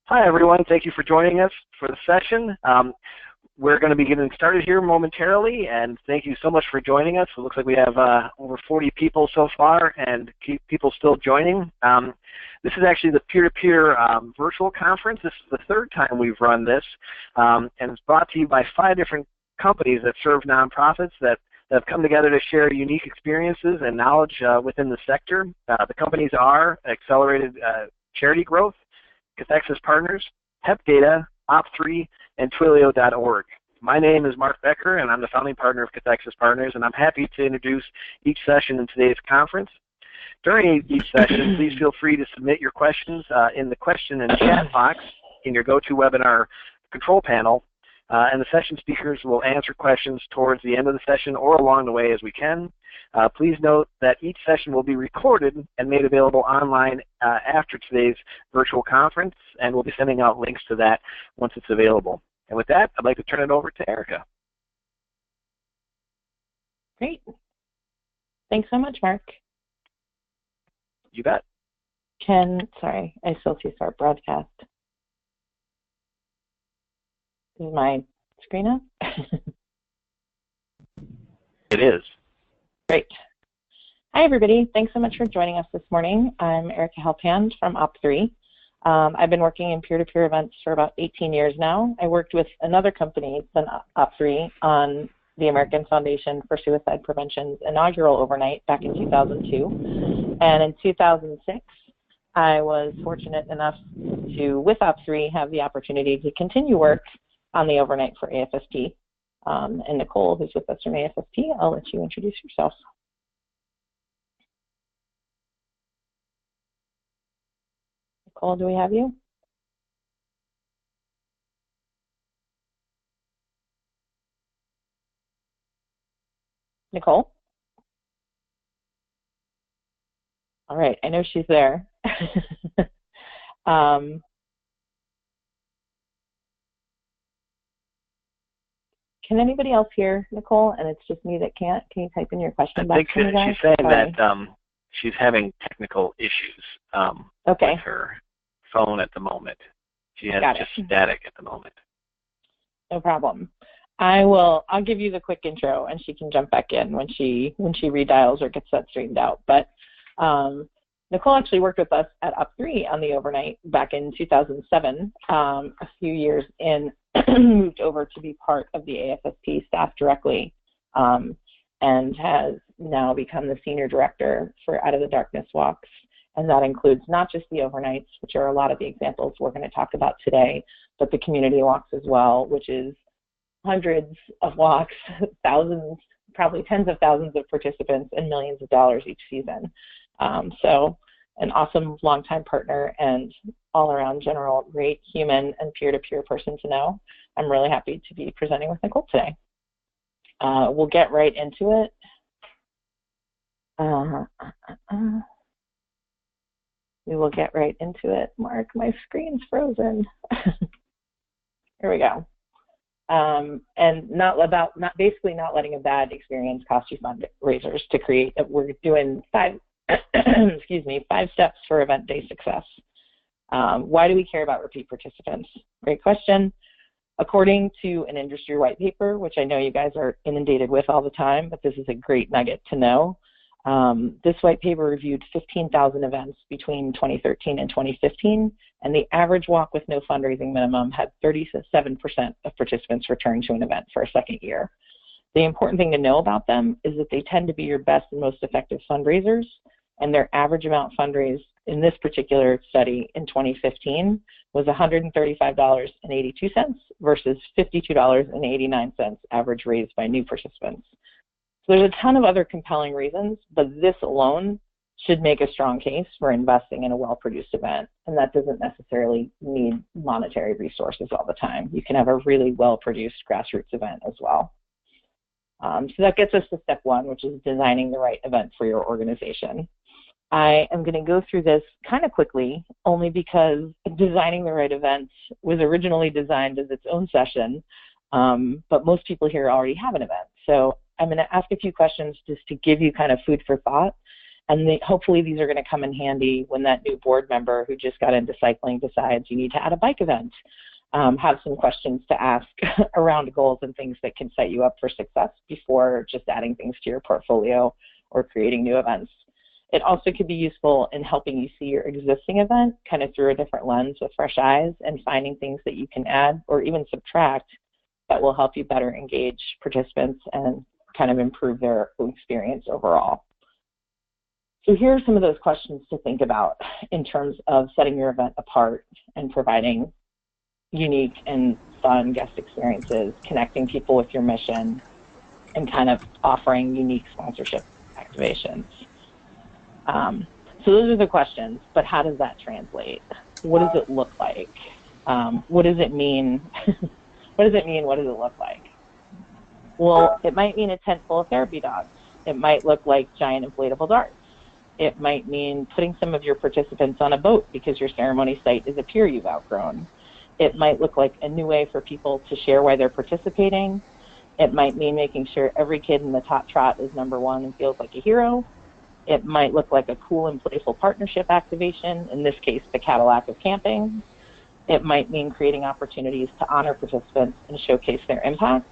Hi, everyone. Thank you for joining us for the session. We're going to be getting started here momentarily, and thank you so much for joining us. It looks like we have over 40 people so far, and keep people still joining. This is actually the peer-to-peer virtual conference. This is the third time we've run this, and it's brought to you by 5 different companies that serve nonprofits that have come together to share unique experiences and knowledge within the sector. The companies are Accelerated Charity Growth, Cathexis Partners, HepData, Op3, and Twilio.org. My name is Mark Becker, and I'm the founding partner of Cathexis Partners, and I'm happy to introduce each session in today's conference. During each session, please feel free to submit your questions in the question and chat box in your GoToWebinar control panel, and the session speakers will answer questions towards the end of the session or along the way as we can. Please note that each session will be recorded and made available online after today's virtual conference, and we'll be sending out links to that once it's available. And with that, I'd like to turn it over to Erica. Great. Thanks so much, Mark. You bet. Sorry, I still see start broadcast. Is my screen up? It is. Great. Hi, everybody. Thanks so much for joining us this morning. I'm Erica Helphand from Op3. I've been working in peer-to-peer events for about 18 years now. I worked with another company than Op3 on the American Foundation for Suicide Prevention's inaugural overnight back in 2002. And in 2006, I was fortunate enough to, with Op3, have the opportunity to continue work on the overnight for AFSP. And Nicole, who's with us from AFSP, I'll let you introduce yourself. Nicole, do we have you? Nicole? All right, I know she's there. Can anybody else hear Nicole? And it's just me that can't. Can you type in your question back to me, guys? I think she's saying that she's having technical issues with her phone at the moment. She has just static at the moment. No problem. I'll give you the quick intro, and she can jump back in when she redials or gets that straightened out. But Nicole actually worked with us at Op3 on the overnight back in 2007. A few years in, moved over to be part of the AFSP staff directly, and has now become the senior director for Out of the Darkness Walks. And that includes not just the overnights, which are a lot of the examples we're going to talk about today, but the community walks as well, which is hundreds of walks, thousands, probably tens of thousands of participants, and millions of dollars each season. So an awesome longtime partner and all-around general great human and peer-to-peer person to know. I'm really happy to be presenting with Nicole today. We'll get right into it. We will get right into it. Mark, my screen's frozen. Here we go. And basically not letting a bad experience cost you fundraisers to create. We're doing 5 steps for event day success. Why do we care about repeat participants? Great question. According to an industry white paper, which I know you guys are inundated with all the time, but this is a great nugget to know. This white paper reviewed 15,000 events between 2013 and 2015, and the average walk with no fundraising minimum had 37% of participants return to an event for a second year. The important thing to know about them is that they tend to be your best and most effective fundraisers, and their average amount fundraised in this particular study in 2015 was $135.82 versus $52.89 average raised by new participants. So there's a ton of other compelling reasons, but this alone should make a strong case for investing in a well-produced event, and that doesn't necessarily need monetary resources all the time. You can have a really well-produced grassroots event as well. So that gets us to step 1, which is designing the right event for your organization. I am going to go through this kind of quickly, only because designing the right event was originally designed as its own session, but most people here already have an event. So I'm going to ask a few questions just to give you kind of food for thought And hopefully these are going to come in handy when that new board member who just got into cycling decides you need to add a bike event. Have some questions to ask around goals and things that can set you up for success before just adding things to your portfolio or creating new events. It also could be useful in helping you see your existing event kind of through a different lens with fresh eyes and finding things that you can add or even subtract that will help you better engage participants and kind of improve their experience overall. So here are some of those questions to think about in terms of setting your event apart and providing unique and fun guest experiences, connecting people with your mission, and kind of offering unique sponsorship activations. So those are the questions, but how does that translate? What does it look like? What does it mean? What does it mean? What does it look like? Well, it might mean a tent full of therapy dogs. It might look like giant inflatable darts. It might mean putting some of your participants on a boat because your ceremony site is a pier you've outgrown. It might look like a new way for people to share why they're participating. It might mean making sure every kid in the top trot is #1 and feels like a hero. It might look like a cool and playful partnership activation, in this case, the Cadillac of camping. It might mean creating opportunities to honor participants and showcase their impact.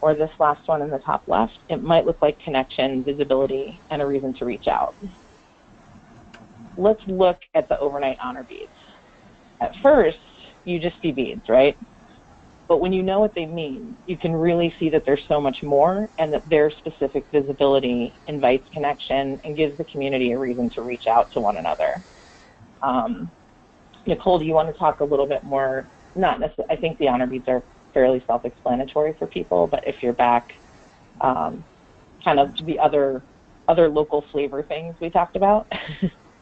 Or this last one in the top left, it might look like connection, visibility, and a reason to reach out. Let's look at the overnight honor beads. At first, you just see beads, right? But when you know what they mean, you can really see that there's so much more and that their specific visibility invites connection and gives the community a reason to reach out to one another. Nicole, do you want to talk a little bit more? Not necessarily, I think the honor beads are fairly self-explanatory for people, but if you're back, kind of the other local flavor things we talked about.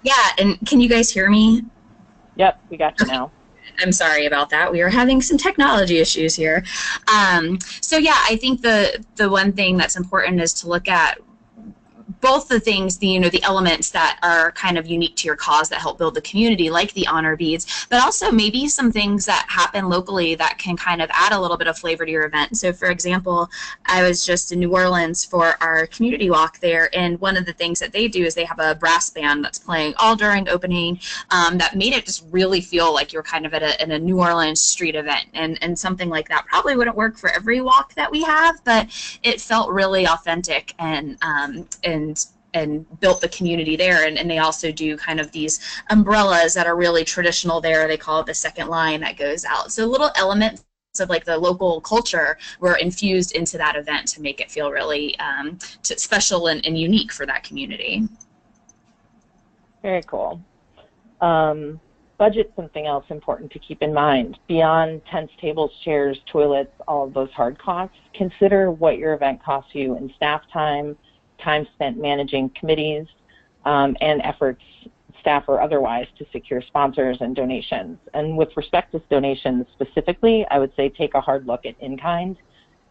Yeah, and can you guys hear me? Yep, we got you now. I'm sorry about that. We are having some technology issues here. So yeah, I think the one thing that's important is to look at both the things, the elements that are kind of unique to your cause that help build the community, like the honor beads, but also maybe some things that happen locally that can kind of add a little bit of flavor to your event. So for example, I was just in New Orleans for our community walk there, and one of the things that they do is they have a brass band that's playing all during opening that made it just really feel like you're kind of at a New Orleans street event, and something like that probably wouldn't work for every walk that we have, but it felt really authentic and built the community there. And they also do kind of these umbrellas that are really traditional there. They call it the second line that goes out. So little elements of like the local culture were infused into that event to make it feel really special and unique for that community. Very cool. Budget's something else important to keep in mind. Beyond tents, tables, chairs, toilets, all of those hard costs, consider what your event costs you in staff time spent managing committees, and efforts, staff or otherwise, to secure sponsors and donations. And with respect to donations specifically, I would say take a hard look at in-kind.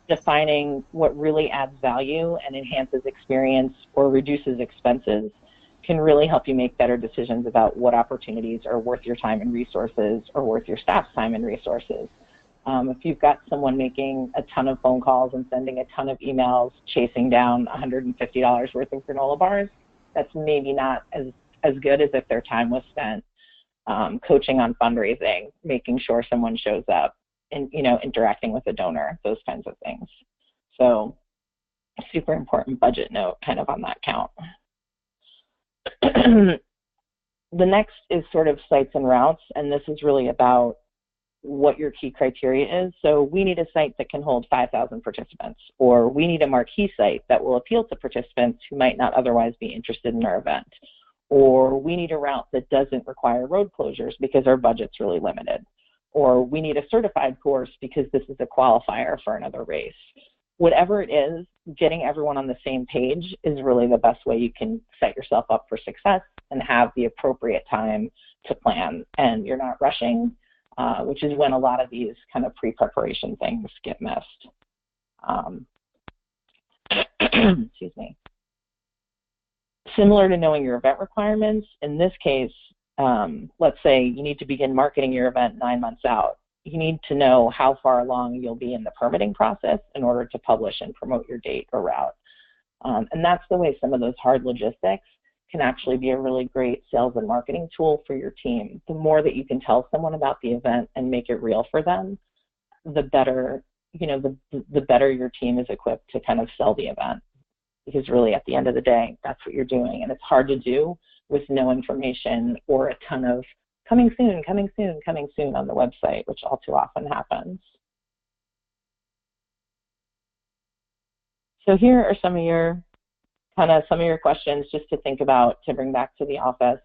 Defining what really adds value and enhances experience or reduces expenses can really help you make better decisions about what opportunities are worth your time and resources or worth your staff's time and resources. If you've got someone making a ton of phone calls and sending a ton of emails, chasing down $150 worth of granola bars, that's maybe not as good as if their time was spent coaching on fundraising, making sure someone shows up, and interacting with a donor, those kinds of things. So, super important budget note kind of on that count. The next is sort of sites and routes, and this is really about what your key criteria is. So we need a site that can hold 5,000 participants, or we need a marquee site that will appeal to participants who might not otherwise be interested in our event, or we need a route that doesn't require road closures because our budget's really limited, or we need a certified course because this is a qualifier for another race. Whatever it is, getting everyone on the same page is really the best way you can set yourself up for success and have the appropriate time to plan, and you're not rushing, which is when a lot of these kind of pre-preparation things get missed. Excuse me. Similar to knowing your event requirements, in this case, let's say you need to begin marketing your event 9 months out. You need to know how far along you'll be in the permitting process in order to publish and promote your date or route. And that's the way some of those hard logistics can actually be a really great sales and marketing tool for your team. The more that you can tell someone about the event and make it real for them, the better, the better your team is equipped to kind of sell the event. Because really, at the end of the day, that's what you're doing. And it's hard to do with no information or a ton of coming soon, coming soon, coming soon on the website, which all too often happens. So here are some of your questions just to think about, to bring back to the office.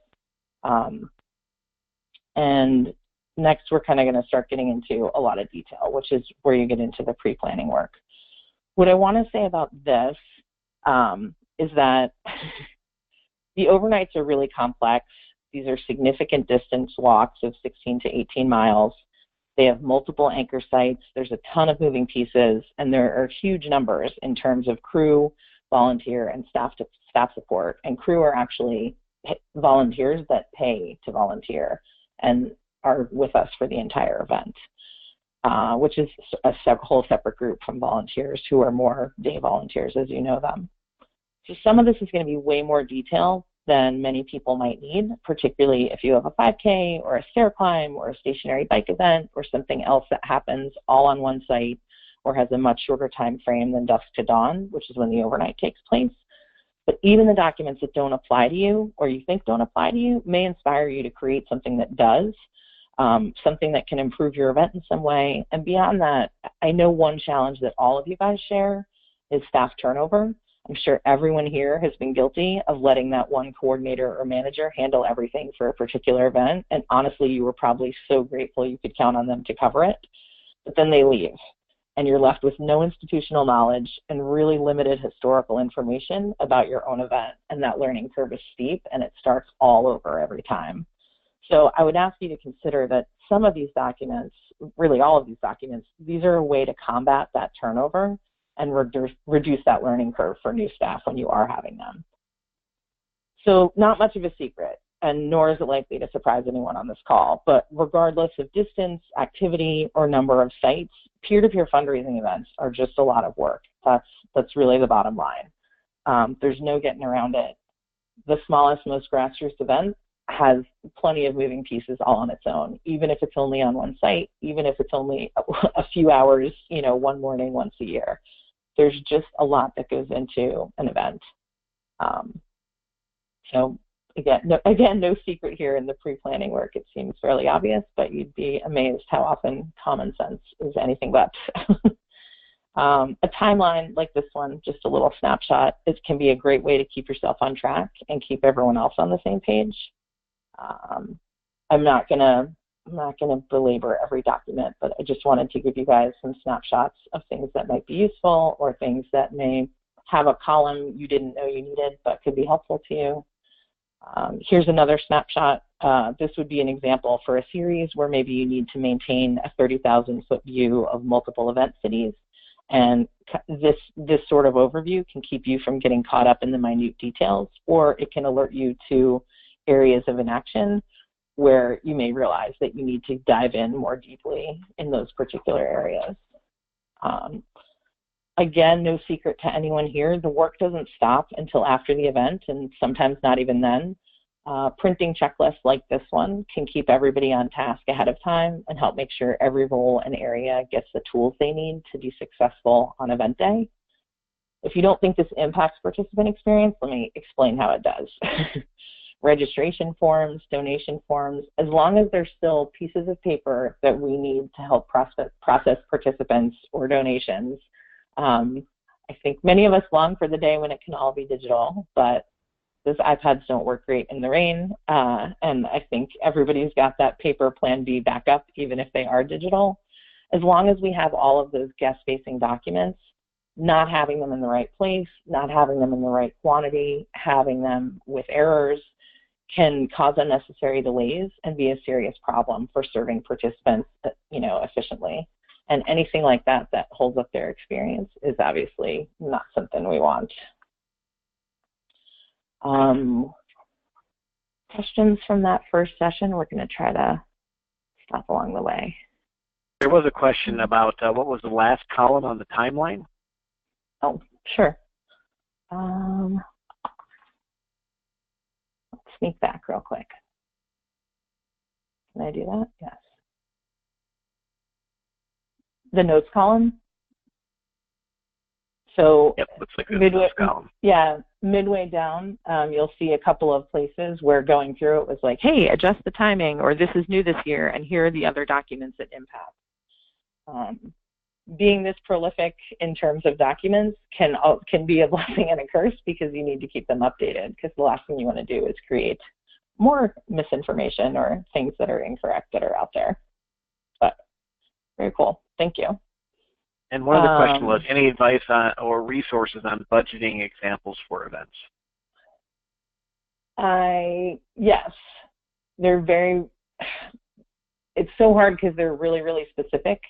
And next, we're kind of going to start getting into a lot of detail, which is where you get into the pre-planning work. What I want to say about this is that the overnights are really complex. These are significant distance walks of 16 to 18 miles. They have multiple anchor sites. There's a ton of moving pieces, and there are huge numbers in terms of crew, volunteer, and staff support. And crew are actually volunteers that pay to volunteer and are with us for the entire event, which is a whole separate group from volunteers who are more day volunteers, as you know them. So some of this is going to be way more detail than many people might need, particularly if you have a 5K or a stair climb or a stationary bike event or something else that happens all on one site or has a much shorter time frame than dusk to dawn, which is when the overnight takes place. But even the documents that don't apply to you or you think don't apply to you may inspire you to create something that does, something that can improve your event in some way. And beyond that, I know one challenge that all of you guys share is staff turnover. I'm sure everyone here has been guilty of letting that one coordinator or manager handle everything for a particular event. And honestly, you were probably so grateful you could count on them to cover it. But then they leave, and you're left with no institutional knowledge and really limited historical information about your own event. And that learning curve is steep, and it starts all over every time. So I would ask you to consider that some of these documents, really all of these documents, these are a way to combat that turnover and reduce that learning curve for new staff when you are having them. So not much of a secret, and nor is it likely to surprise anyone on this call, but regardless of distance, activity, or number of sites, peer-to-peer fundraising events are just a lot of work. That's really the bottom line. There's no getting around it. The smallest, most grassroots event has plenty of moving pieces all on its own, even if it's only on one site, even if it's only a few hours, one morning once a year. There's just a lot that goes into an event. So again, no secret here in the pre-planning work. It seems fairly obvious, but you'd be amazed how often common sense is anything but. A timeline like this one, just a little snapshot, it can be a great way to keep yourself on track and keep everyone else on the same page. I'm not gonna belabor every document, but I just wanted to give you guys some snapshots of things that might be useful or things that may have a column you didn't know you needed but could be helpful to you. Here's another snapshot. This would be an example for a series where maybe you need to maintain a 30,000-foot view of multiple event cities. And this sort of overview can keep you from getting caught up in the minute details, or it can alert you to areas of inaction where you may realize that you need to dive in more deeply in those particular areas. Again, no secret to anyone here, the work doesn't stop until after the event, and sometimes not even then. Printing checklists like this one can keep everybody on task ahead of time and help make sure every role and area gets the tools they need to be successful on event day. If you don't think this impacts participant experience, let me explain how it does. Registration forms, donation forms, as long as there's still pieces of paper that we need to help process participants or donations. I think many of us long for the day when it can all be digital, but those iPads don't work great in the rain, and I think everybody's got that paper plan B backup, even if they are digital. As long as we have all of those guest-facing documents, not having them in the right place, not having them in the right quantity, having them with errors, can cause unnecessary delays and be a serious problem for serving participants, efficiently. And anything like that that holds up their experience is obviously not something we want. Questions from that first session? We're going to try to stop along the way. There was a question about what was the last column on the timeline? Oh, sure. sneak back real quick. Can I do that? Yes. The notes column. So yep, looks like the notes column. Yeah, midway down, you'll see a couple of places where going through it was like, hey, adjust the timing, or this is new this year, and here are the other documents that impact. Being this prolific in terms of documents can be a blessing and a curse, because you need to keep them updated, because the last thing you want to do is create more misinformation or things that are incorrect that are out there. But very cool. Thank you. And one of the questions was, any advice on or resources on budgeting examples for events? Yes. They're very, it's so hard because they're really, really specific.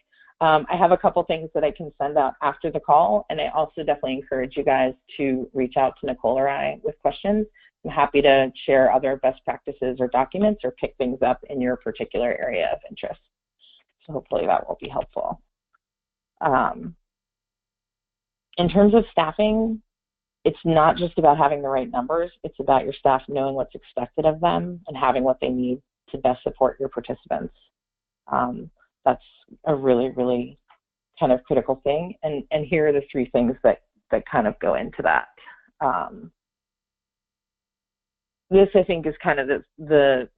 I have a couple things that I can send out after the call, and I also definitely encourage you guys to reach out to Nicole or I with questions. I'm happy to share other best practices or documents or pick things up in your particular area of interest. So hopefully that will be helpful. In terms of staffing, it's not just about having the right numbers. It's about your staff knowing what's expected of them and having what they need to best support your participants. That's a really, really kind of critical thing. And here are the three things that kind of go into that. This, I think, is kind of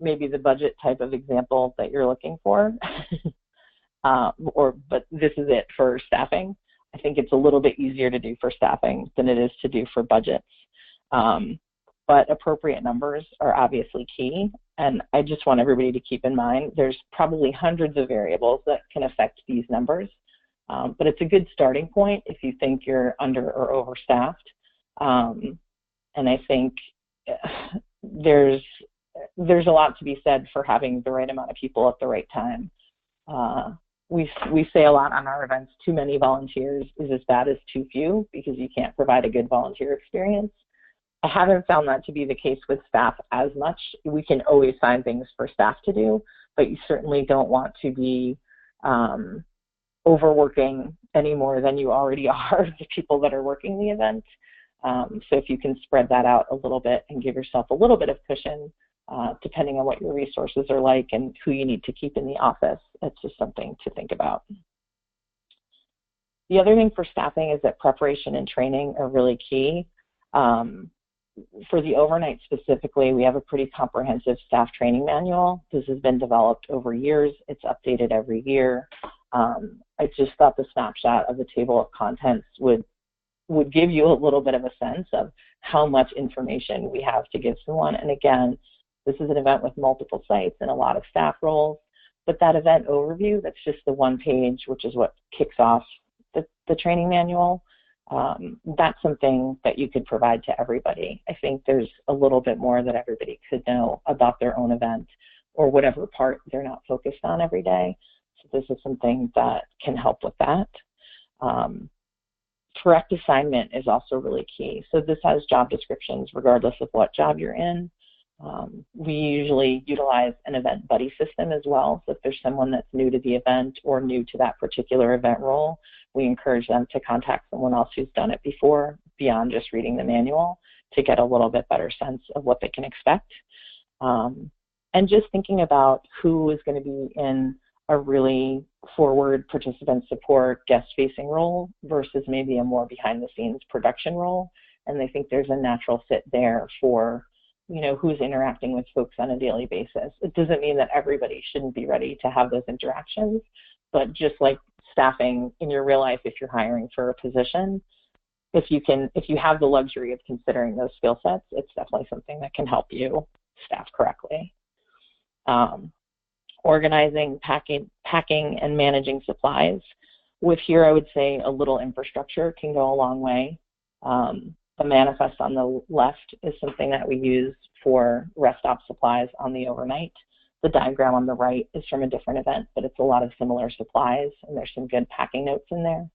maybe the budget type of example that you're looking for. But this is it for staffing. I think it's a little bit easier to do for staffing than it is to do for budgets. But appropriate numbers are obviously key. And I just want everybody to keep in mind, there's probably hundreds of variables that can affect these numbers. But it's a good starting point if you think you're under or overstaffed. And I think there's a lot to be said for having the right amount of people at the right time. We say a lot on our events, too many volunteers is as bad as too few, because you can't provide a good volunteer experience. I haven't found that to be the case with staff as much. We can always find things for staff to do, but you certainly don't want to be overworking any more than you already are the people that are working the event. So if you can spread that out a little bit and give yourself a little bit of cushion, depending on what your resources are like and who you need to keep in the office, it's just something to think about. The other thing for staffing is that preparation and training are really key. For the overnight specifically, we have a pretty comprehensive staff training manual. This has been developed over years. It's updated every year. I just thought the snapshot of the table of contents would give you a little bit of a sense of how much information we have to give someone. And again, this is an event with multiple sites and a lot of staff roles, but that event overview, that's just the one page, which is what kicks off the training manual. That's something that you could provide to everybody. I think there's a little bit more that everybody could know about their own event or whatever part they're not focused on every day. So this is something that can help with that. Correct assignment is also really key. So this has job descriptions regardless of what job you're in. We usually utilize an event buddy system as well. So if there's someone that's new to the event or new to that particular event role, we encourage them to contact someone else who's done it before, beyond just reading the manual, to get a little bit better sense of what they can expect. And just thinking about who is going to be in a really forward participant support, guest-facing role versus maybe a more behind-the-scenes production role. And I think there's a natural fit there for, you know, who's interacting with folks on a daily basis. It doesn't mean that everybody shouldn't be ready to have those interactions, but just like staffing in your real life, if you're hiring for a position, if you have the luxury of considering those skill sets, it's definitely something that can help you staff correctly. Organizing, packing, and managing supplies. With here, I would say a little infrastructure can go a long way. The manifest on the left is something that we use for rest stop supplies on the overnight. The diagram on the right is from a different event, but it's a lot of similar supplies, and there's some good packing notes in there.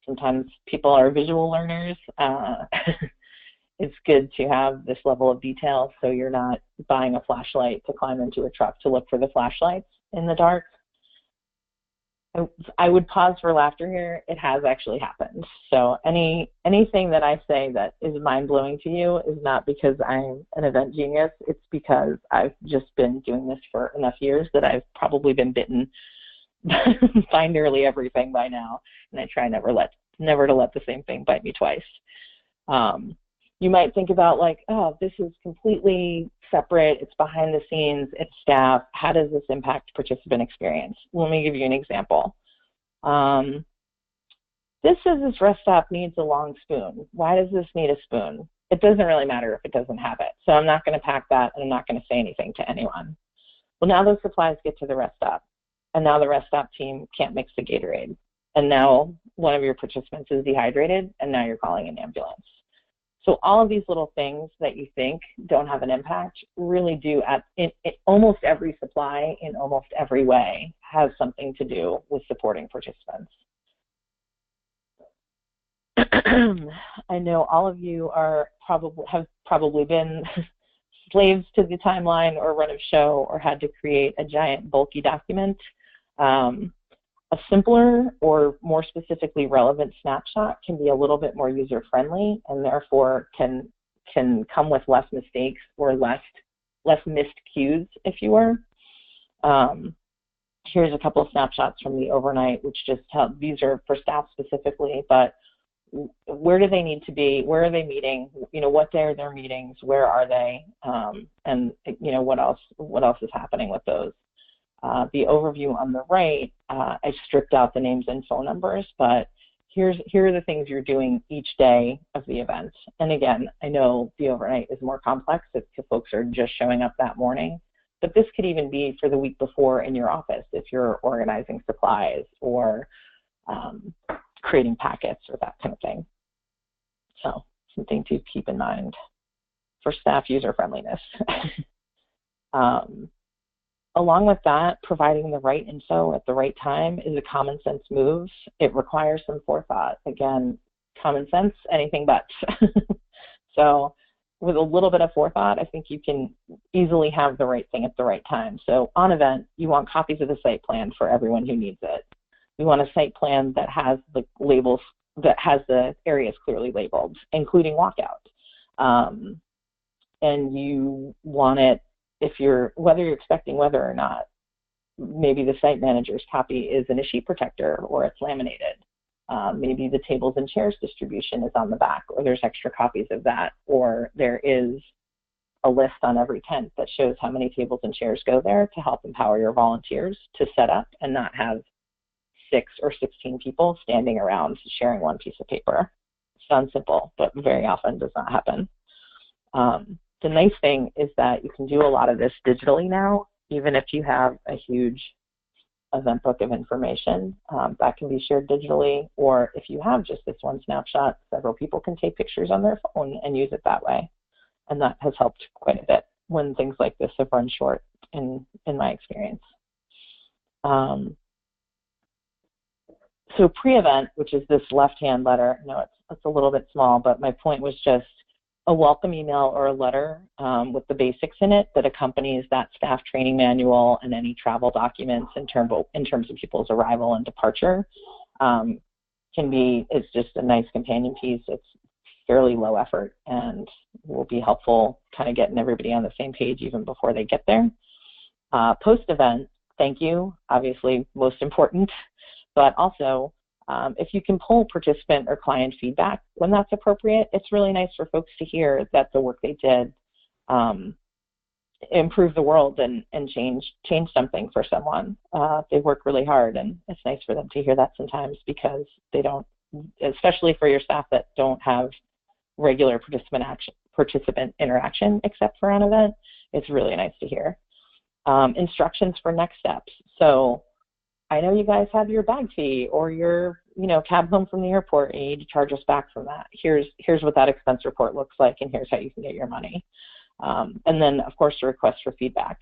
Sometimes people are visual learners. It's good to have this level of detail so you're not buying a flashlight to climb into a truck to look for the flashlights in the dark. I would pause for laughter here. It has actually happened. So anything that I say that is mind-blowing to you is not because I'm an event genius. It's because I've just been doing this for enough years that I've probably been bitten by nearly everything by now, and I try never to let the same thing bite me twice. You might think about like, oh, this is completely separate, it's behind the scenes, it's staff, how does this impact participant experience? Let me give you an example. This says this rest stop needs a long spoon. Why does this need a spoon? It doesn't really matter if it doesn't have it. So I'm not going to pack that, and I'm not going to say anything to anyone. Well, now those supplies get to the rest stop, and now the rest stop team can't mix the Gatorade. And now one of your participants is dehydrated, and now you're calling an ambulance. So all of these little things that you think don't have an impact really do in almost every supply, in almost every way, has something to do with supporting participants. I know all of you have probably been slaves to the timeline or run of show or had to create a giant bulky document. A simpler or more specifically relevant snapshot can be a little bit more user-friendly and therefore can come with less mistakes or less missed cues, if you were. Here's a couple of snapshots from the overnight, which just help. These are for staff specifically, but where do they need to be? Where are they meeting? What day are their meetings? Where are they? And what else is happening with those? The overview on the right, I stripped out the names and phone numbers, but here are the things you're doing each day of the event. And again, I know the overnight is more complex if folks are just showing up that morning, but this could even be for the week before in your office if you're organizing supplies or creating packets or that kind of thing. So something to keep in mind for staff user-friendliness. Along with that, providing the right info at the right time is a common sense move. It requires some forethought. Again, common sense, anything but. So with a little bit of forethought, I think you can easily have the right thing at the right time. So on event, you want copies of the site plan for everyone who needs it. You want a site plan that has the labels, that has the areas clearly labeled, including walkout. And you want it, whether you're expecting weather or not, maybe the site manager's copy is in a sheet protector or it's laminated. Maybe the tables and chairs distribution is on the back, or there's extra copies of that, or there is a list on every tent that shows how many tables and chairs go there to help empower your volunteers to set up and not have 6 or 16 people standing around sharing one piece of paper. Sounds simple, but very often does not happen. The nice thing is that you can do a lot of this digitally now, even if you have a huge event book of information that can be shared digitally, or if you have just this one snapshot, several people can take pictures on their phone and use it that way. And that has helped quite a bit when things like this have run short in my experience. So pre-event, which is this left-hand letter, it's a little bit small, but my point was just a welcome email or a letter with the basics in it that accompanies that staff training manual and any travel documents in terms of people's arrival and departure. It's just a nice companion piece. It's fairly low effort and will be helpful kind of getting everybody on the same page even before they get there. Post-event, thank you, obviously most important, but also if you can pull participant or client feedback when that's appropriate, it's really nice for folks to hear that the work they did improved the world and change something for someone. They work really hard, and it's nice for them to hear that sometimes because they don't, especially for your staff that don't have regular participant interaction except for an event, it's really nice to hear. Instructions for next steps. So I know you guys have your bag fee or your cab home from the airport and you need to charge us back from that. Here's what that expense report looks like, and here's how you can get your money. And then, of course, the request for feedback.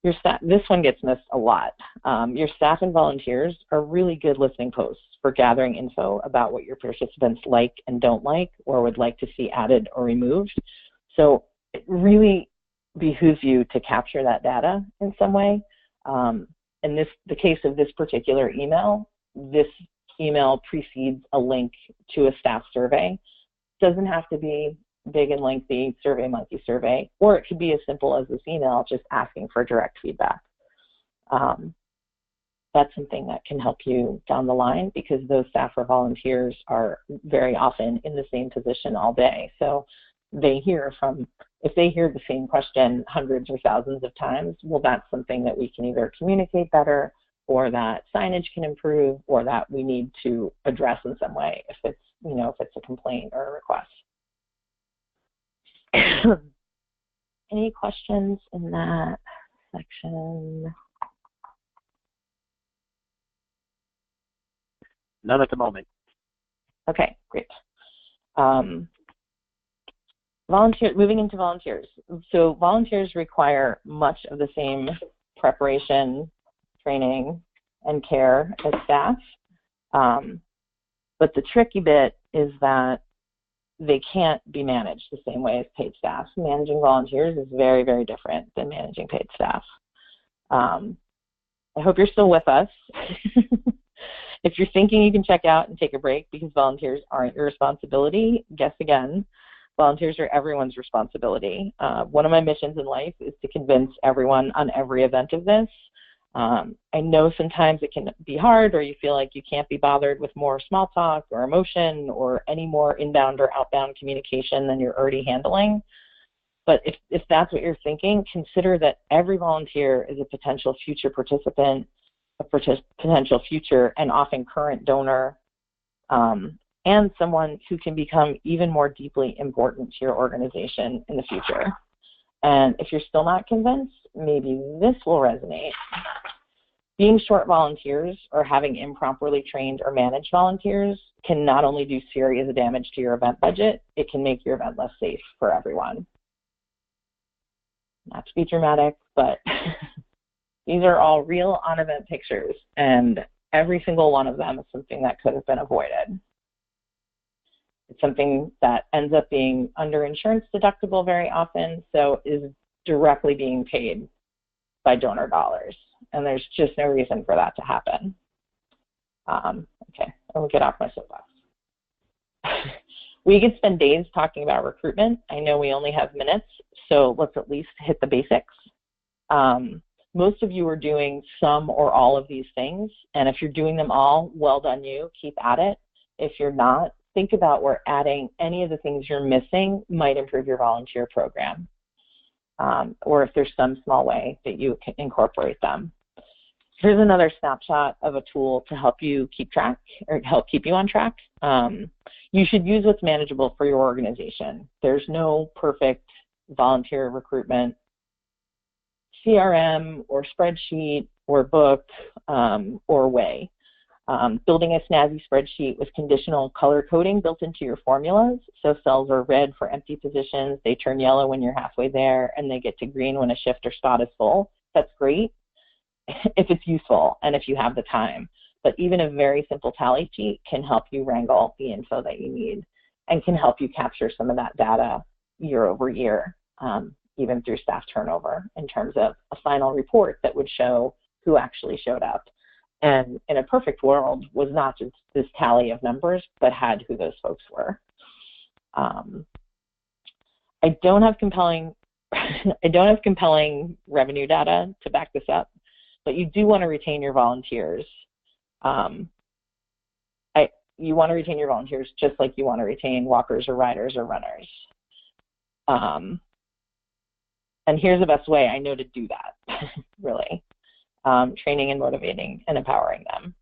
Your staff, this one gets missed a lot. Your staff and volunteers are really good listening posts for gathering info about what your participants like and don't like or would like to see added or removed. So it really behooves you to capture that data in some way. in the case of this particular email, this email precedes a link to a staff survey. It doesn't have to be big and lengthy SurveyMonkey survey, or it could be as simple as this email, just asking for direct feedback. That's something that can help you down the line, because those staff or volunteers are very often in the same position all day. So they hear if they hear the same question hundreds or thousands of times, well, that's something that we can either communicate better, or that signage can improve, or that we need to address in some way if it's, if it's a complaint or a request. Any questions in that section? None at the moment. Okay, great. Moving into volunteers. So volunteers require much of the same preparation, training, and care as staff. But the tricky bit is that they can't be managed the same way as paid staff. Managing volunteers is very, very different than managing paid staff. I hope you're still with us. If you're thinking you can check out and take a break because volunteers aren't your responsibility, guess again. Volunteers are everyone's responsibility. One of my missions in life is to convince everyone on every event of this. I know sometimes it can be hard, or you feel like you can't be bothered with more small talk or emotion or any more inbound or outbound communication than you're already handling. But if that's what you're thinking, consider that every volunteer is a potential future participant, a potential future and often current donor, and someone who can become even more deeply important to your organization in the future. And if you're still not convinced, maybe this will resonate. Being short volunteers or having improperly trained or managed volunteers can not only do serious damage to your event budget, it can make your event less safe for everyone. Not to be dramatic, but these are all real on-event pictures, and every single one of them is something that could have been avoided. It's something that ends up being under insurance deductible very often, so is directly being paid by donor dollars, and there's just no reason for that to happen. Okay, I'll get off my soapbox. We could spend days talking about recruitment. I know we only have minutes, so let's at least hit the basics. Most of you are doing some or all of these things, and if you're doing them all, well done you, keep at it. If you're not, think about where adding any of the things you're missing might improve your volunteer program, or if there's some small way that you can incorporate them. Here's another snapshot of a tool to help you keep track, or help keep you on track. You should use what's manageable for your organization. There's no perfect volunteer recruitment CRM or spreadsheet or book or way. Building a snazzy spreadsheet with conditional color coding built into your formulas, so cells are red for empty positions, they turn yellow when you're halfway there, and they get to green when a shift or spot is full. That's great if it's useful and if you have the time. But even a very simple tally sheet can help you wrangle the info that you need and can help you capture some of that data year over year, even through staff turnover, in terms of a final report that would show who actually showed up. And in a perfect world, was not just this tally of numbers, but had who those folks were. I don't have compelling revenue data to back this up, but you do want to retain your volunteers. You want to retain your volunteers just like you want to retain walkers or riders or runners. And here's the best way I know to do that, really. Training and motivating and empowering them.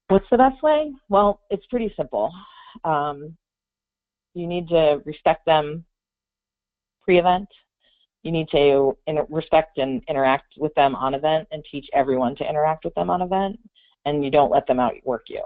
What's the best way? Well, it's pretty simple. You need to respect them pre-event. You need to respect and interact with them on event and teach everyone to interact with them on event, and you don't let them outwork you.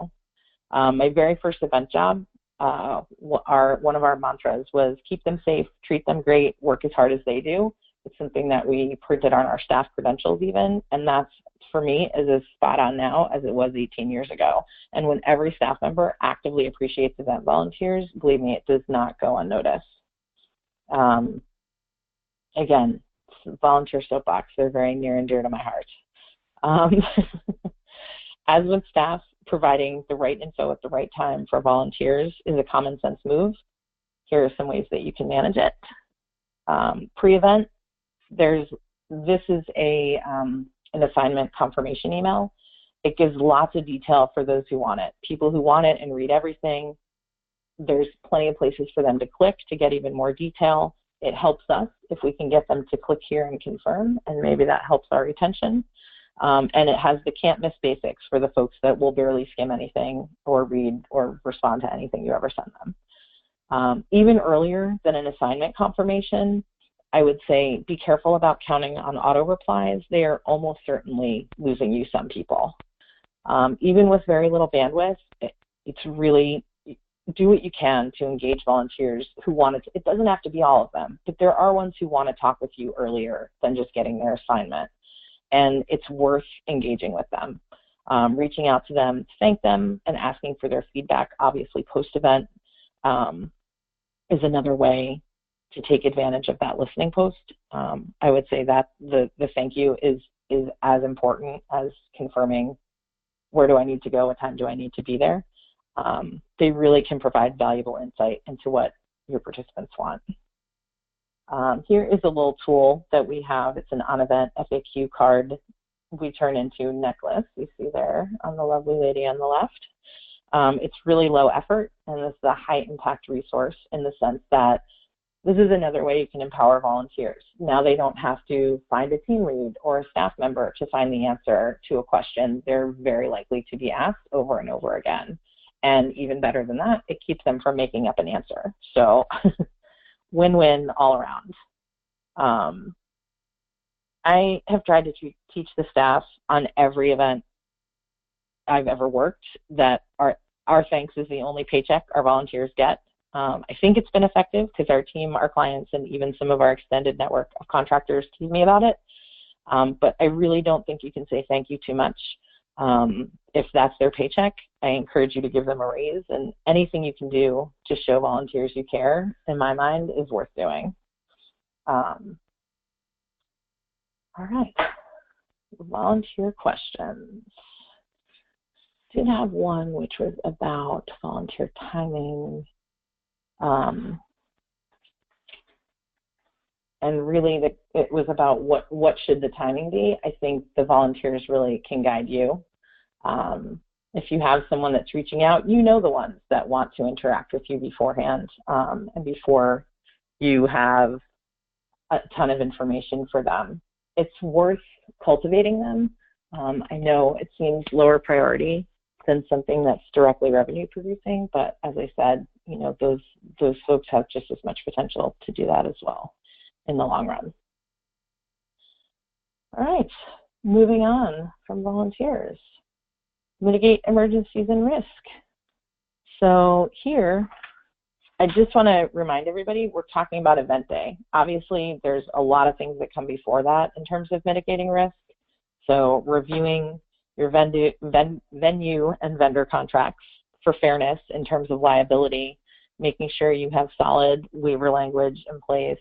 My very first event job, one of our mantras was keep them safe, treat them great, work as hard as they do. It's something that we printed on our staff credentials even, and that's, for me, is as spot on now as it was 18 years ago. And when every staff member actively appreciates event volunteers, believe me, it does not go unnoticed. Again, volunteer soapbox, they're very near and dear to my heart. As with staff, providing the right info at the right time for volunteers is a common sense move. Here are some ways that you can manage it. Pre-event, this is an assignment confirmation email. It gives lots of detail for those who want it. People who want it and read everything, there's plenty of places for them to click to get even more detail. It helps us if we can get them to click here and confirm, and maybe that helps our retention. And it has the can't miss basics for the folks that will barely skim anything or read or respond to anything you ever send them. Even earlier than an assignment confirmation, I would say be careful about counting on auto replies. They are almost certainly losing you some people. Even with very little bandwidth, it's really, do what you can to engage volunteers who want it. It doesn't have to be all of them, but there are ones who want to talk with you earlier than just getting their assignment. And it's worth engaging with them. Reaching out to them, thank them, and asking for their feedback, obviously post-event, is another way to take advantage of that listening post. I would say that the thank you is as important as confirming where do I need to go, what time do I need to be there. They really can provide valuable insight into what your participants want. Here is a little tool that we have. It's an on-event FAQ card we turn into a necklace. You see there on the lovely lady on the left. It's really low effort, and this is a high impact resource in the sense that this is another way you can empower volunteers. Now they don't have to find a team lead or a staff member to find the answer to a question they're very likely to be asked over and over again. And even better than that, it keeps them from making up an answer. So win-win all around. I have tried to teach the staff on every event I've ever worked that our thanks is the only paycheck our volunteers get. I think it's been effective because our team, our clients, and even some of our extended network of contractors tease me about it. But I really don't think you can say thank you too much. If that's their paycheck, I encourage you to give them a raise, and anything you can do to show volunteers you care, in my mind, is worth doing. All right, volunteer questions. Did have one which was about volunteer timing. And really it was about what should the timing be. I think the volunteers really can guide you. If you have someone that's reaching out, you know the ones that want to interact with you beforehand and before you have a ton of information for them. It's worth cultivating them. I know it seems lower priority than something that's directly revenue producing, but as I said, you know, those folks have just as much potential to do that as well in the long run. All right, moving on from volunteers. Mitigate emergencies and risk. So here, I just want to remind everybody, we're talking about event day. Obviously, there's a lot of things that come before that in terms of mitigating risk. So reviewing your venue and vendor contracts for fairness in terms of liability, making sure you have solid waiver language in place,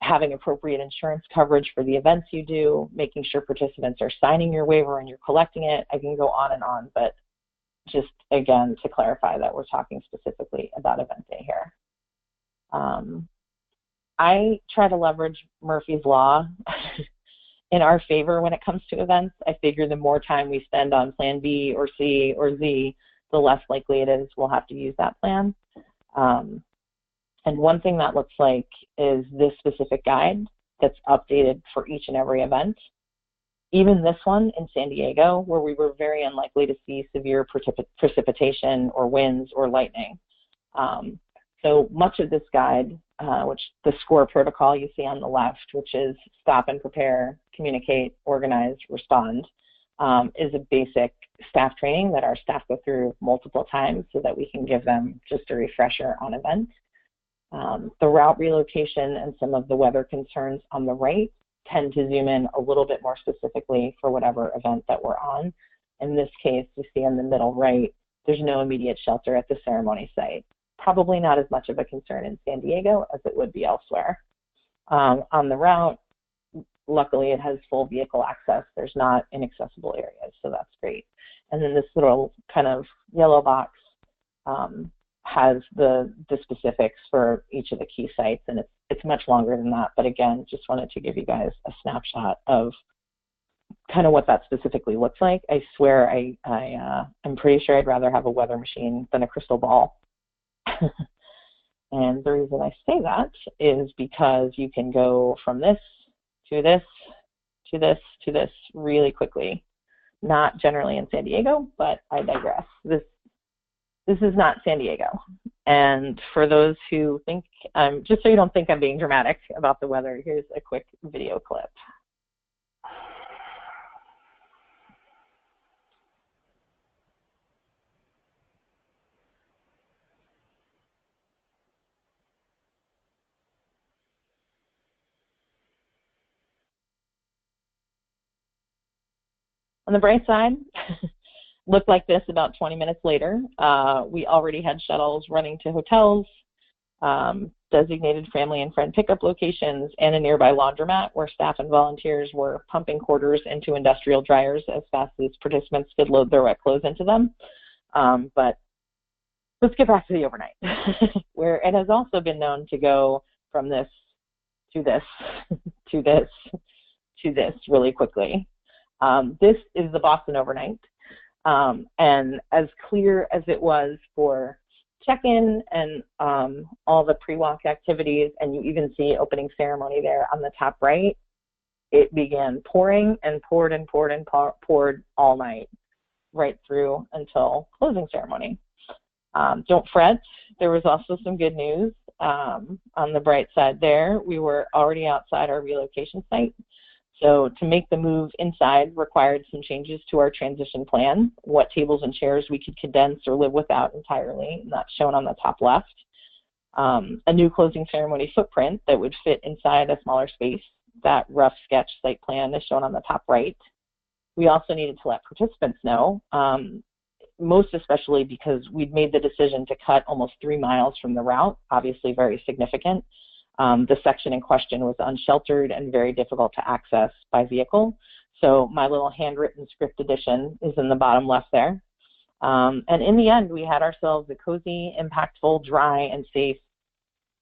having appropriate insurance coverage for the events you do, making sure participants are signing your waiver and you're collecting it. I can go on and on, but just again to clarify that we're talking specifically about event day here. I try to leverage Murphy's Law in our favor when it comes to events. I figure the more time we spend on plan B or C or Z, the less likely it is we'll have to use that plan. And one thing that looks like is this specific guide that's updated for each and every event. Even this one in San Diego, where we were very unlikely to see severe precipitation or winds or lightning. So much of this guide, which the SCORE protocol you see on the left, which is stop and prepare, communicate, organize, respond, is a basic staff training that our staff go through multiple times so that we can give them just a refresher on events. The route relocation and some of the weather concerns on the right tend to zoom in a little bit more specifically for whatever event that we're on. In this case, you see in the middle right, there's no immediate shelter at the ceremony site. Probably not as much of a concern in San Diego as it would be elsewhere. On the route, luckily it has full vehicle access. There's not inaccessible areas, so that's great. And then this little kind of yellow box has the specifics for each of the key sites, and it's much longer than that. But again, just wanted to give you guys a snapshot of kind of what that specifically looks like. I swear I'm pretty sure I'd rather have a weather machine than a crystal ball. And the reason I say that is because you can go from this to this to this to this really quickly. Not generally in San Diego, but I digress. This is not San Diego. And for those who think, just so you don't think I'm being dramatic about the weather, here's a quick video clip. On the bright side, looked like this about 20 minutes later. We already had shuttles running to hotels, designated family and friend pickup locations, and a nearby laundromat where staff and volunteers were pumping quarters into industrial dryers as fast as participants could load their wet clothes into them. But let's get back to the overnight, where it has also been known to go from this to this to this to this really quickly. This is the Boston overnight. And as clear as it was for check-in and all the pre-walk activities, and you even see opening ceremony there on the top right, it began pouring and poured and poured and poured all night, right through until closing ceremony. Don't fret, there was also some good news. On the bright side there, we were already outside our relocation site. So to make the move inside required some changes to our transition plan, what tables and chairs we could condense or live without entirely, and that's shown on the top left. A new closing ceremony footprint that would fit inside a smaller space. That rough sketch site plan is shown on the top right. We also needed to let participants know, most especially because we'd made the decision to cut almost 3 miles from the route, obviously very significant. The section in question was unsheltered and very difficult to access by vehicle. So my little handwritten script edition is in the bottom left there. And in the end, we had ourselves a cozy, impactful, dry, and safe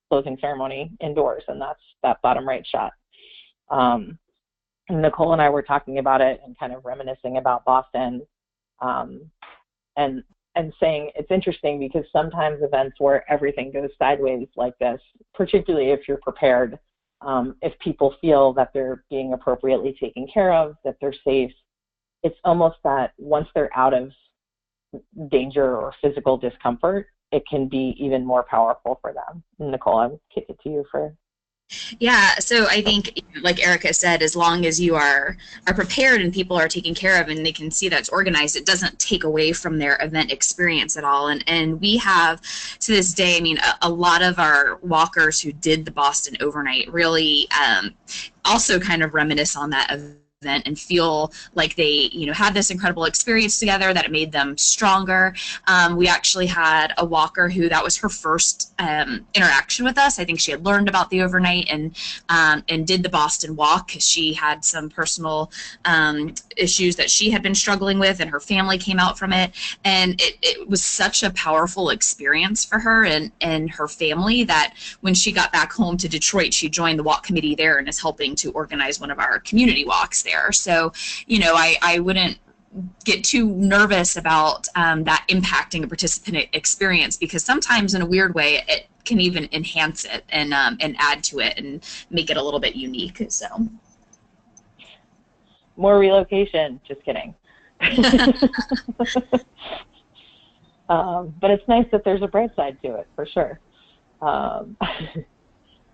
closing ceremony indoors, and that's that bottom right shot. Nicole and I were talking about it and kind of reminiscing about Boston, and saying it's interesting because sometimes events where everything goes sideways like this, particularly if you're prepared, if people feel that they're being appropriately taken care of, that they're safe, it's almost that once they're out of danger or physical discomfort, it can be even more powerful for them. Nicole, I'll kick it to you for. Yeah, so I think, like Erica said, as long as you are prepared and people are taken care of and they can see that it's organized, it doesn't take away from their event experience at all. And we have, to this day, I mean, a lot of our walkers who did the Boston overnight really also kind of reminisce on that event and feel like they, had this incredible experience together, that it made them stronger. We actually had a walker who that was her first interaction with us. I think she had learned about the overnight and did the Boston walk because she had some personal issues that she had been struggling with, and her family came out from it. And it was such a powerful experience for her and her family that when she got back home to Detroit, she joined the walk committee there and is helping to organize one of our community walks there. So, I wouldn't get too nervous about that impacting a participant experience, because sometimes in a weird way it can even enhance it and add to it and make it a little bit unique. So more relocation, just kidding. But it's nice that there's a bright side to it, for sure.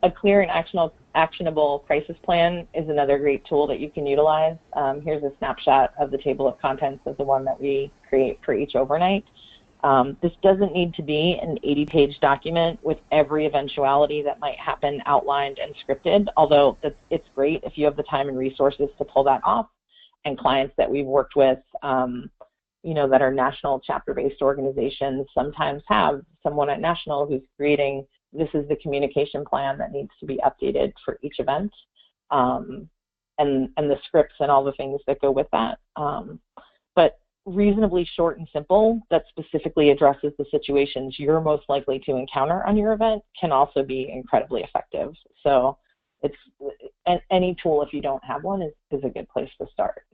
A clear and actionable crisis plan is another great tool that you can utilize. Here's a snapshot of the table of contents of the one that we create for each overnight. This doesn't need to be an 80-page document with every eventuality that might happen outlined and scripted, although it's great if you have the time and resources to pull that off. And clients that we've worked with, that are national chapter-based organizations sometimes have someone at national who's creating, this is the communication plan that needs to be updated for each event. the scripts and all the things that go with that. But reasonably short and simple that specifically addresses the situations you're most likely to encounter on your event can also be incredibly effective. So it's any tool, if you don't have one, is a good place to start.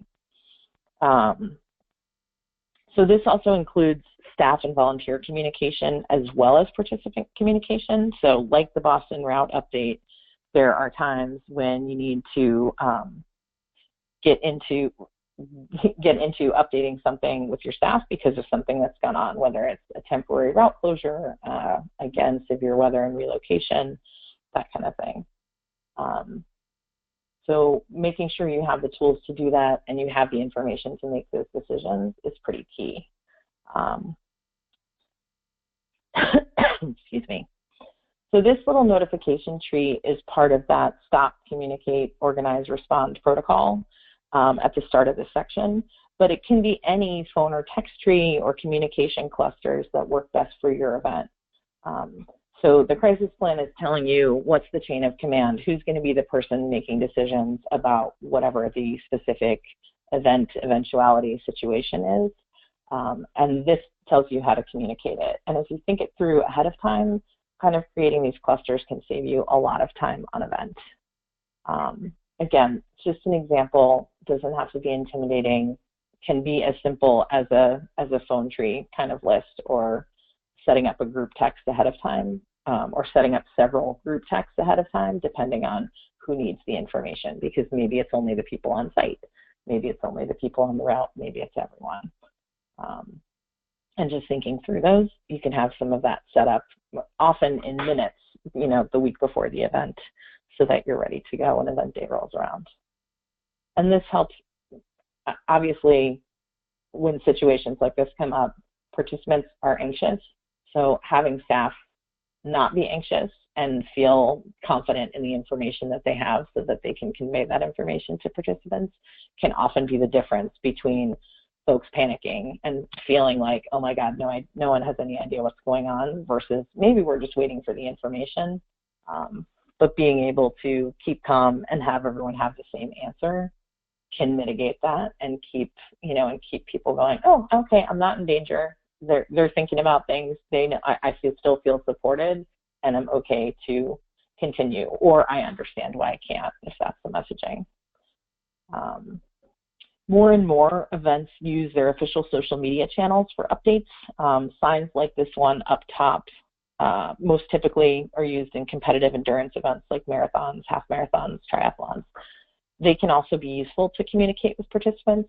So this also includes staff and volunteer communication as well as participant communication. So like the Boston route update, there are times when you need to get into updating something with your staff because of something that's gone on, whether it's a temporary route closure, again, severe weather and relocation, that kind of thing. So making sure you have the tools to do that and you have the information to make those decisions is pretty key. Excuse me. So this little notification tree is part of that stop, communicate, organize, respond protocol at the start of this section, but it can be any phone or text tree or communication clusters that work best for your event. So the crisis plan is telling you what's the chain of command, who's going to be the person making decisions about whatever the specific eventuality situation is, and this tells you how to communicate it. And as you think it through ahead of time, kind of creating these clusters can save you a lot of time on event. Again, just an example, doesn't have to be intimidating, can be as simple as a phone tree kind of list, or setting up a group text ahead of time, or setting up several group texts ahead of time, depending on who needs the information, because maybe it's only the people on site, maybe it's only the people on the route, maybe it's everyone. And just thinking through those, you can have some of that set up, often in minutes, the week before the event, so that you're ready to go when event day rolls around. And this helps, obviously, when situations like this come up, participants are anxious. So having staff not be anxious and feel confident in the information that they have so that they can convey that information to participants can often be the difference between folks panicking and feeling like, oh my God, no one has any idea what's going on, versus maybe we're just waiting for the information. But being able to keep calm and have everyone have the same answer can mitigate that and keep people going, oh, okay, I'm not in danger. They're thinking about things. They know, I still feel supported, and I'm okay to continue, or I understand why I can't, if that's the messaging. More and more events use their official social media channels for updates. Signs like this one up top most typically are used in competitive endurance events like marathons, half marathons, triathlons. They can also be useful to communicate with participants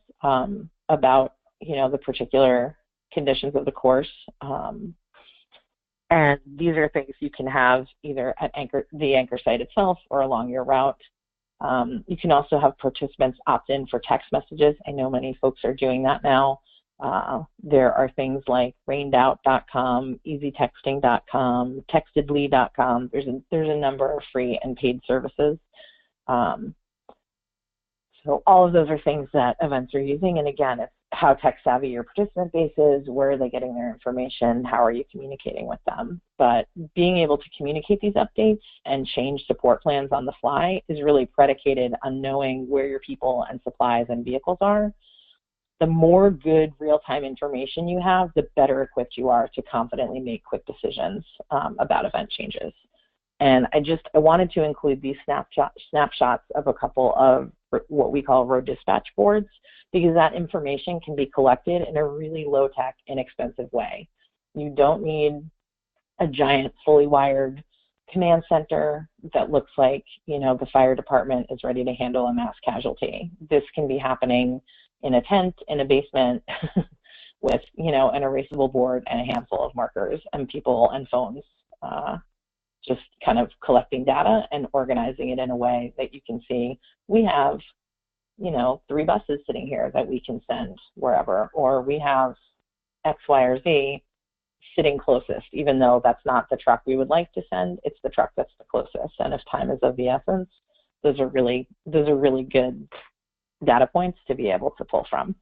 about the particular conditions of the course. And these are things you can have either at the anchor site itself or along your route. You can also have participants opt in for text messages. I know many folks are doing that now. There are things like rainout.com, easytexting.com, textedly.com. There's a number of free and paid services. So all of those are things that events are using. And again, it's how tech savvy your participant base is, where are they getting their information, how are you communicating with them. But being able to communicate these updates and change support plans on the fly is really predicated on knowing where your people and supplies and vehicles are. The more good real-time information you have, the better equipped you are to confidently make quick decisions about event changes. And I wanted to include these snapshots of a couple of what we call road dispatch boards, because that information can be collected in a really low-tech, inexpensive way. You don't need a giant, fully wired command center that looks like, the fire department is ready to handle a mass casualty. This can be happening in a tent, in a basement, with, an erasable board and a handful of markers and people and phones, just kind of collecting data and organizing it in a way that you can see, we have, 3 buses sitting here that we can send wherever, or we have X, Y, or Z sitting closest, even though that's not the truck we would like to send, it's the truck that's the closest. And if time is of the essence, those are really good data points to be able to pull from.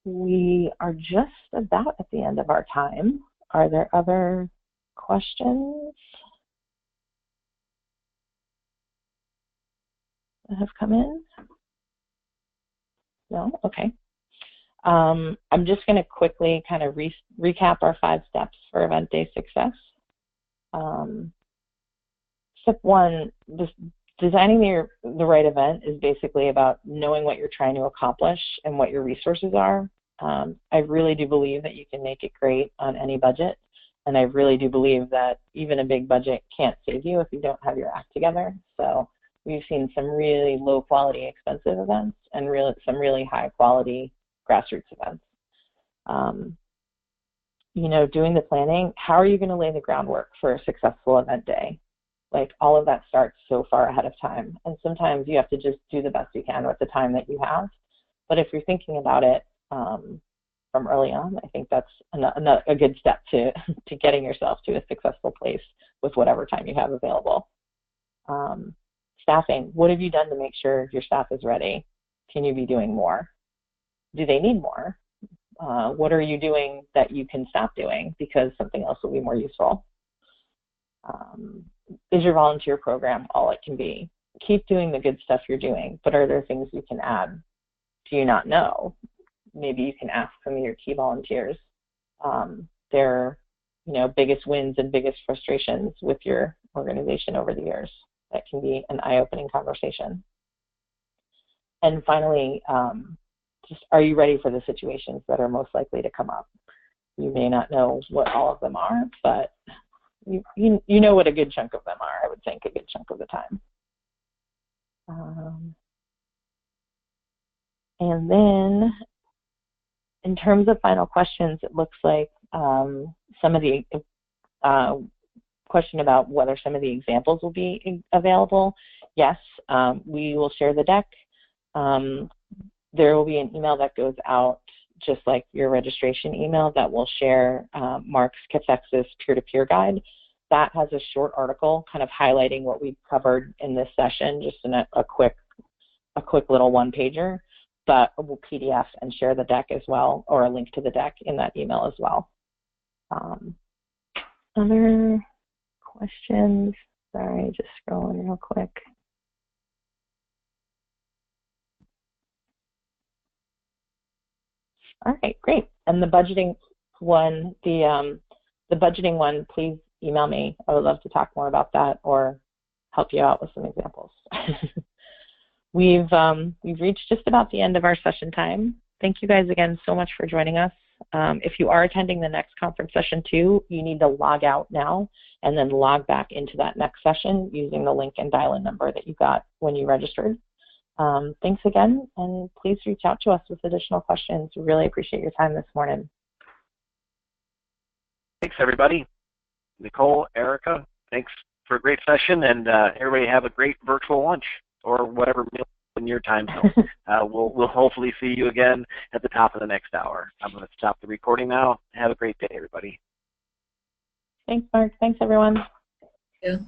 We are just about at the end of our time. Are there other questions? that have come in? No? Okay. I'm just going to quickly kind of recap our 5 steps for event day success. Step 1, designing the right event is basically about knowing what you're trying to accomplish and what your resources are. I really do believe that you can make it great on any budget, and I really do believe that even a big budget can't save you if you don't have your act together. So we've seen some really low quality expensive events and some really high quality grassroots events. You know, doing the planning, how are you going to lay the groundwork for a successful event day? Like, all of that starts so far ahead of time, and sometimes you have to just do the best you can with the time that you have. But if you're thinking about it from early on, I think that's a good step to getting yourself to a successful place with whatever time you have available. Staffing, what have you done to make sure your staff is ready? Can you be doing more? Do they need more? What are you doing that you can stop doing because something else will be more useful? Is your volunteer program all it can be? Keep doing the good stuff you're doing, but are there things you can add? Do you not know? Maybe you can ask some of your key volunteers their biggest wins and biggest frustrations with your organization over the years. That can be an eye-opening conversation. And finally, just, are you ready for the situations that are most likely to come up? You may not know what all of them are, but you know what a good chunk of them are, I would think, a good chunk of the time. And then in terms of final questions, it looks like some of the question about whether some of the examples will be available. Yes, we will share the deck. There will be an email that goes out, just like your registration email, that will share Mark's CAPEX's peer-to-peer guide. That has a short article kind of highlighting what we've covered in this session, just in a quick little one-pager, but we'll PDF and share the deck as well, or a link to the deck in that email as well. Other questions? Sorry, just scrolling real quick. All right, great. And the budgeting one, the budgeting one, please email me. I would love to talk more about that or help you out with some examples. We've reached just about the end of our session time. Thank you guys again so much for joining us. If you are attending the next conference session too, you need to log out now and then log back into that next session using the link and dial-in number that you got when you registered. Thanks again, and please reach out to us with additional questions. We really appreciate your time this morning. Thanks, everybody. Nicole, Erica, thanks for a great session, and everybody have a great virtual lunch or whatever meal in your time zone. We'll hopefully see you again at the top of the next hour. I'm going to stop the recording now. Have a great day, everybody. Thanks, Mark. Thanks, everyone. Thank you.